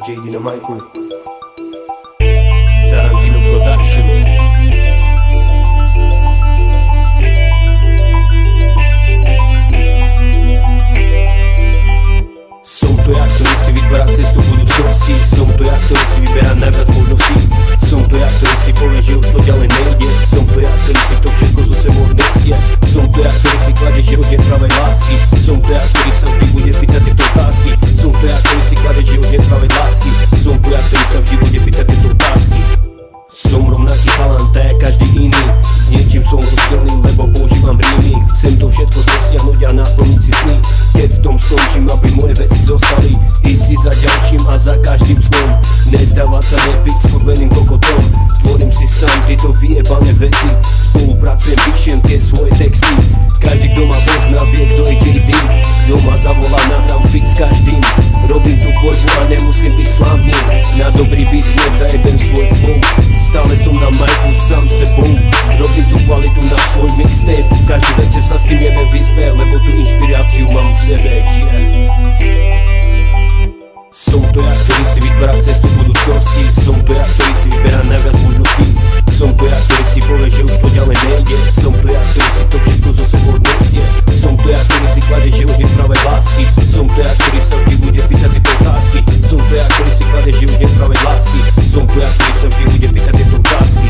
JD na Majku. Tarantino Production. Som to ja, ktorý si vytvára cestu budúcnosti. Som to ja, ktorý si vyberá najviac možností. Som to ja, ktorý si povie, že už to ďalej nejde. Som to ja, ktorý si to všetko zo sebou nesie. Som to ja, ktorý si kladie život nepravej lásky. Som to ja, ktorý sa vždy bude pýtať tieto otázky. Som to ja, ktorý si kladie život nepravej lásky. Som to ja, ktorý sa vždy bude pýtať tieto otázky. Som rovnaký chalan, tak jak každý iný. S niečím som rozdielný, lebo používam rímy. Chcem to všetko dosiahnuť a naplniť si sny. Keď v tom skončím, aby moje veci zostali. Ísť si za ďalším a za každým snom. Nezdávať sa, nebyť skurveným kokotom. Tvorím si sám tieto vyjebané veci. Spolupracujem, píšem tie svoje texty. Každý, kto ma pozná, vie, kto je JD. Kto ma zavolá, nahrám fit s každým. Robím tú tvorbu a nemusím byť slavný. Na dobrý beat hneď zajebem svoj flow. Stále som na majku sám sebou. Robím tú kvalitu na svoj mixtape. Každý večer sa s tým jebem v izbe, lebo tú inšpiráciu mám v sebe, Som to ja, ktorý si vytvára cestu budúcnosti. Som to ja, ktorý si vyberá najviac možností. Som to ja, ktorý si povie, že už to ďalej nejde. Som to ja, ktorý si to všetko zo sebou nesie. Som to ja, ktorý si kladie život nepravej lásky. Som to ja, ktorý sa vždy bude pýtať tieto otázky. Som to ja, ktorý si kladie život nepravej lásky. Som to ja, ktorý sa vždy bude pýtať tieto otázky.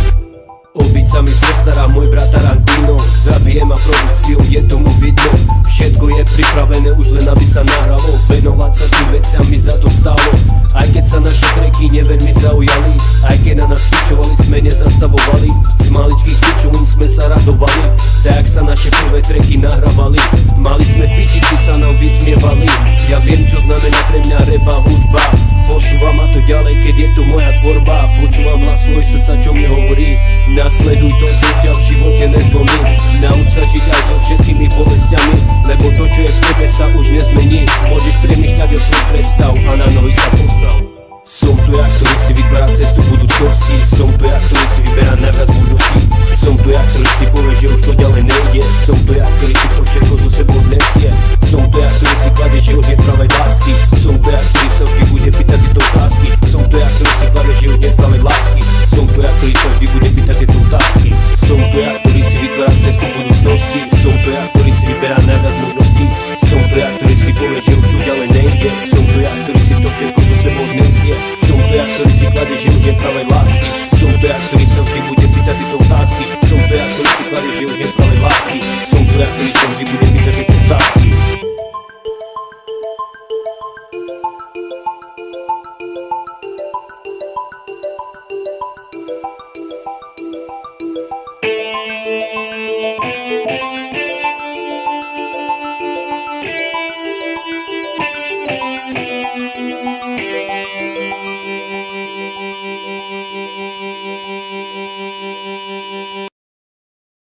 Obiť sa mi postará môj brat Tarantino. Zabije ma produkciou, je tomu vidno. Všetko je pripravené už len aby sa nahralo. Venovať sa tým veciam mi za to stálo. Aj keď sa naše treky neveľmi zaujali, aj keď na nás pičovali, sme nezastavovali. Z maličkých pičovín sme sa radovali. Tak sa naše prvé treky nahrávali. Mali sme v piči, či sa nám vysmievali. Ja viem, čo znamená pre mňa rap a hudba. Posúva ma to ďalej, keď je to moja tvorba. Počúvam hlas svoj srdca, čo mi hovorí. Nasleduj to, čo ťa v živote nezlomí. Nauč sa žiť aj so všetkými bolestiami, lebo to, čo je v tebe, sa už nezmení. Môžeš premýšľať o svoj predstav a na nohy sa postav. Som to ja, ktorý si vytvára cestu budúcnosti. Som to ja, ktorý si vyberá najviac možností. Som to ja, ktorý si povie, že už to ďalej nejde. Som to ja, ktorý si to všetko zo sebou nesie. Som to ja, ktorý si kladie život nepravej lásky. Som to ja, ktorý sa vždy bude pýtať tieto otázky. Som to ja, ktorý si kladie život nepravej lásky. Som to ja, ktorý sa vždy bude pýtať tieto otázky. Som to ja, ktorý si vytvára cestu budúcnosti. Som to ja, ktorý si vyberá najviac možností. Som to ja, ktorý si povie, že už to ďalej nejde. Som to ja, ktorý si to všetko zo sebou nesie. Som to ja, ktorý si kladie život nepravej lásky. Som to ja, ktorý sa vždy bude pýtať tieto otázky. Som to ja, ktorý si kladie život nepravej lásky. Som to ja, ktorý sa vždy bude pýtať tieto otázky.